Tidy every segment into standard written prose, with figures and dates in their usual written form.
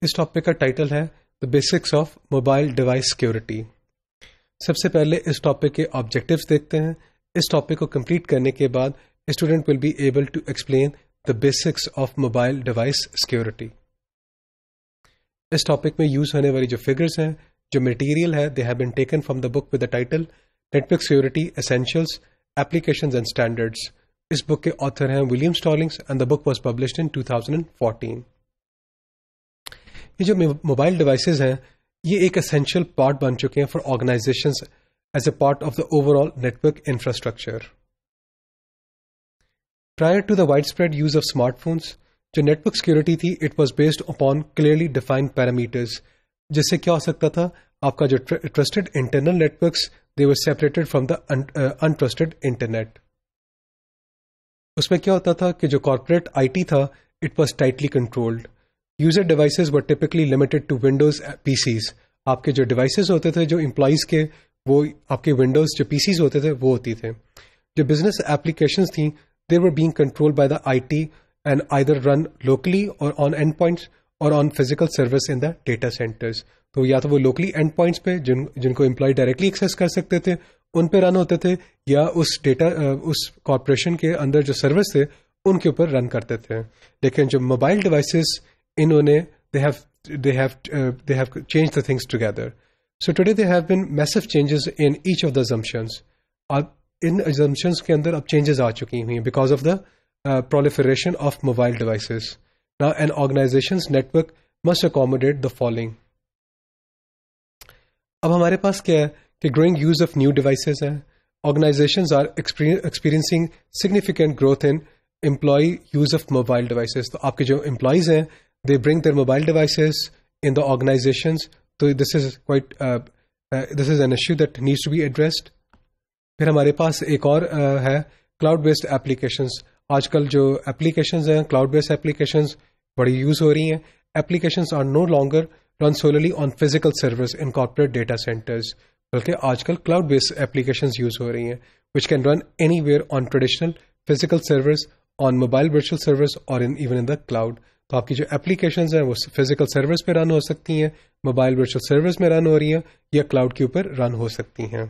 اس topic کا title ہے the basics of mobile device security. سب سے پہلے اس ٹاپک کے آبجیکٹیوز دیکھتے ہیں. اس ٹاپک کو کمپلیٹ کرنے کے بعد student will be able to explain the basics of mobile device security. اس ٹاپک میں یوز ہونے والی جو فگرز ہیں، جو مٹیریل ہے، they have been taken from the book with the title network security essentials applications and standards. اس book کے آتھر ہیں William Stallings and the book was published in 2014. یہ جو موبائل ڈیوائسز ہیں، یہ ایک اسینشیل پارٹ بن چکے ہیں for organizations as a part of the overall network infrastructure. Prior to the widespread use of smartphones, جو network security تھی، it was based upon clearly defined parameters, جس سے کیا ہو سکتا تھا، آپ کا جو trusted internal networks they were separated from the untrusted internet. اس میں کیا ہوتا تھا کہ جو کارپوریٹ آئی ٹی تھا، it was tightly controlled. User devices were typically limited to Windows PCs. آپ کے جو ڈیوائسز ہوتے تھے جو امپلائیز کے، وہ آپ کے ونڈوز جو پی سیز ہوتے تھے وہ ہوتی تھے. جو بزنس اپلیکیشنز تھیں، they were being controlled by the I T and either run locally or on end points or on physical service in the data centres. تو یا تو وہ لوکلی اینڈ پوائنٹس پہ جن کو امپلائی ڈائریکٹلی ایکسیس کر سکتے تھے ان پہ رن ہوتے تھے، یا اس کارپوریشن کے اندر جو سروس تھے ان کے اوپر رن کرتے تھے. لیکن جو موبائل ڈیوائسز، انہوں نے they have changed the things together. So today there have been massive changes in each of the assumptions. In assumptions کے اندر اب changes آ چکی ہوئی ہیں because of the proliferation of mobile devices. Now an organization's network must accommodate the following. اب ہمارے پاس کیا ہے کہ growing use of new devices ہے. Organizations are experiencing significant growth in employee use of mobile devices. تو آپ کے جو employees ہیں، they bring their mobile devices in the organizations. So this is an issue that needs to be addressed. پھر ہمارے پاس ایک اور ہے کلاؤڈ بیسڈ ایپلیکیشنز. آج کل جو ایپلیکیشنز ہیں، کلاؤڈ بیسڈ ایپلیکیشنز بڑی یوز ہو رہی ہیں. Applications are no longer run solely on physical service in corporate data centres, بلکہ آج کل کلاؤڈ بیسڈ ایپلیکیشنز یوز ہو رہی ہیں which can run anywhere on traditional physical servers, on mobile virtual servers or even in the cloud. تو آپ کی جو اپلیکیشنز ہیں وہ فزیکل سرورز پہ رن ہو سکتی ہیں، موبائل ورچوئل سرورز میں رن ہو رہی ہیں، یا کلاؤڈ کے اوپر رن ہو سکتی ہیں.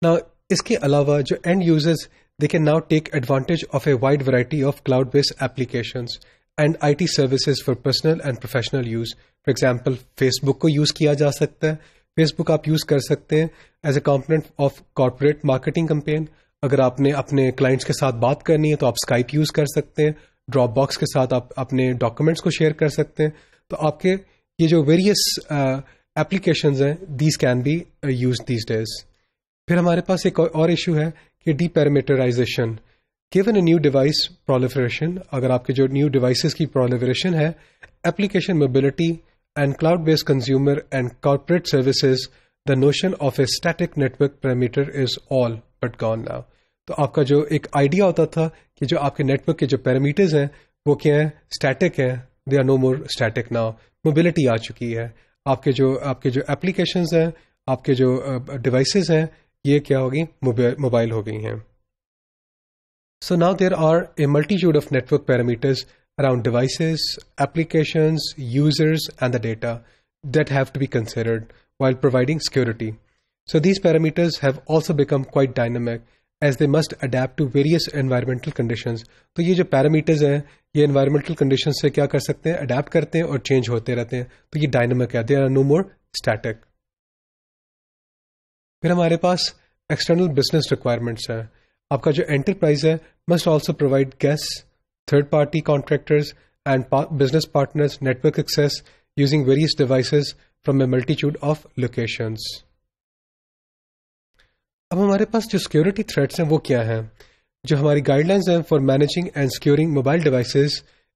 Now اس کے علاوہ جو and users, they can now take advantage of a wide variety of cloud based applications and IT services for personal and professional use. For example, Facebook کو یوز کیا جا سکتا ہے. فیس بک آپ یوز کر سکتے ہیں as a component of corporate marketing campaign. اگر آپ نے اپنے کلائنٹس کے ساتھ بات کرنی ہے تو آپ اسکائپ یوز کر سکتے ہیں. ڈراپ باکس کے ساتھ آپ اپنے ڈاکومنٹس کو شیئر کر سکتے ہیں. تو آپ کے یہ جو ویریس ایپلیکیشنز ہیں، these can be used these days. پھر ہمارے پاس ایک اور ایشو ہے کہ deparameterization. Given a new device proliferation, اگر آپ کے جو نیو ڈیوائسز کی پرولیفریشن ہے، application mobility and cloud based consumer and corporate services, the notion of a static network parameter is all but gone now. تو آپ کا جو ایک آئیڈیا ہوتا تھا کہ جو آپ کے نیٹ ورک کے جو پیرامیٹرز ہیں وہ کیا ہیں، اسٹیٹک ہیں. They are no more static now. Mobility آ چکی ہے. آپ کے جو اپلیکیشنز ہیں، آپ کے جو ڈیوائسز ہیں، یہ کیا ہوگی، موبائل ہو گئی ہیں. So now there are a multitude of network parameters around devices, applications, users and the data that have to be considered while providing security. So these parameters have also become quite dynamic as they must adapt to various environmental conditions. تو یہ جو parameters ہیں، یہ environmental conditions سے کیا کر سکتے ہیں، adapt کرتے ہیں اور change ہوتے رہتے ہیں. تو یہ dynamic ہے. They are no more static. پھر ہمارے پاس external business requirements ہیں. آپ کا جو enterprise ہے must also provide guests, third party contractors and business partners network access using various devices from a multitude of locations. اب ہمارے پاس جو سیکورٹی تھریٹس ہیں وہ کیا ہیں؟ جو ہماری گائیڈ لائنز ہیں for managing and securing mobile devices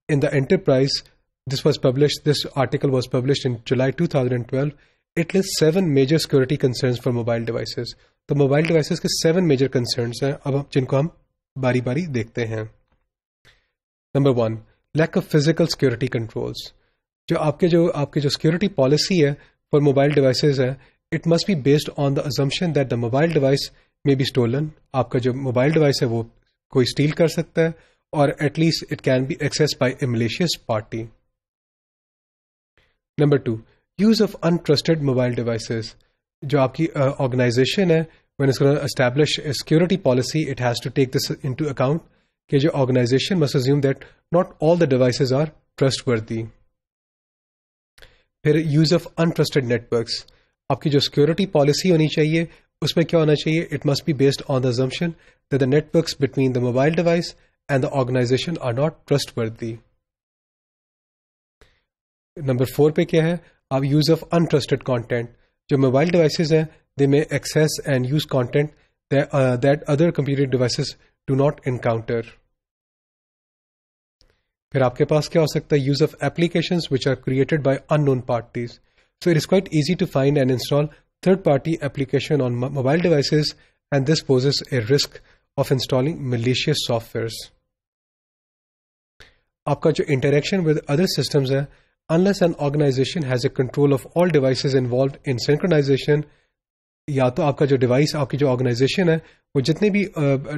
in the enterprise. This article was published in July 2012. It list 7 major security concerns for mobile devices. تو موبائل ڈیوائسز کے 7 میجر کنسرنس ہیں، اب جن کو ہم باری باری دیکھتے ہیں. Number 1، lack of physical security controls. جو آپ کے جو سیکورٹی پالیسی ہے فار موبائل ڈیوائسز ہے، it must be based on the assumption that the mobile device may be stolen. آپ کا جو موبائل ڈیوائس ہے وہ کوئی اسٹیل کر سکتا ہے، اور at least it can be access by a malicious party. Number 2, use of untrusted mobile devices. جو آپ کی آرگنائزیشن ہے when it's going to establish a security policy, it has to take this into account کہ جو organization must assume that not all the devices are trustworthy. پھر use of untrusted networks. آپ کی جو security policy ہونی چاہیے اس میں کیا ہونا چاہیے؟ It must be based on the assumption that the networks between the mobile device and the organization are not trustworthy. Number 4 پہ کیا ہے؟ آپ use of untrusted content. جو موبائل ڈیوائسز ہیں they may access and use content that other computer devices do not encounter. پھر آپ کے پاس کیا ہو سکتا ہے؟ use of applications which are created by unknown parties. So it is quite easy to find and install third-party application on mobile devices, and this poses a risk of installing malicious softwares. آپ کا جو interaction with other systems ہے, unless an organization has a control of all devices involved in synchronization, یا تو آپ کا جو device آپ کی جو آرگنائزیشن ہے وہ جتنے بھی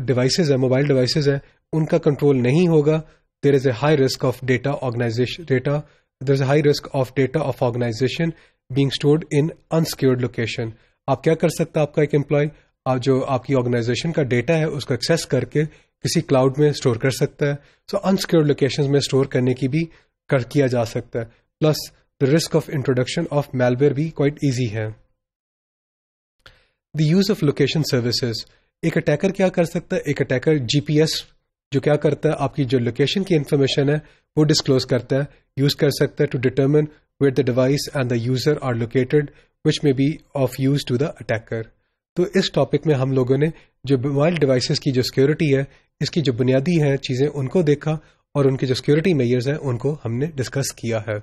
ڈیوائسز ہیں موبائل ڈیوائسز ہیں ان کا کنٹرول نہیں ہوگا. There is a high risk of data organization there is a high risk of data of organization being stored in unsecured location. آپ کیا کر سکتا ہے؟ آپ کا ایک امپلائی جو آپ کی آرگنائزیشن کا ڈیٹا ہے اس کو ایکسیس کر کے کسی کلاؤڈ میں اسٹور کر سکتا ہے. سو انسیکیورڈ لوکیشنز میں اسٹور کرنے کی بھی کیا جا سکتا ہے. Plus the risk of introduction of malware بھی کوائٹ ایزی ہے. دی یوز آف لوکیشن سروسز. ایک اٹیکر کیا کر سکتا ہے؟ ایک اٹیکر جی پی ایس جو کیا کرتا ہے آپ کی جو لوکیشن کی انفارمیشن ہے وہ ڈسکلوز کرتا ہے، یوز کر سکتا ہے to determine where the device and the user are located which may be of use to the attacker. تو اس ٹاپک میں ہم لوگوں نے جو موبائل ڈیوائسز کی جو سیکورٹی ہے اس کی جو بنیادی ہیں چیزیں ان کو دیکھا اور ان کے جو سیکورٹی میئرز ہیں ان کو ہم نے ڈسکس کیا ہے.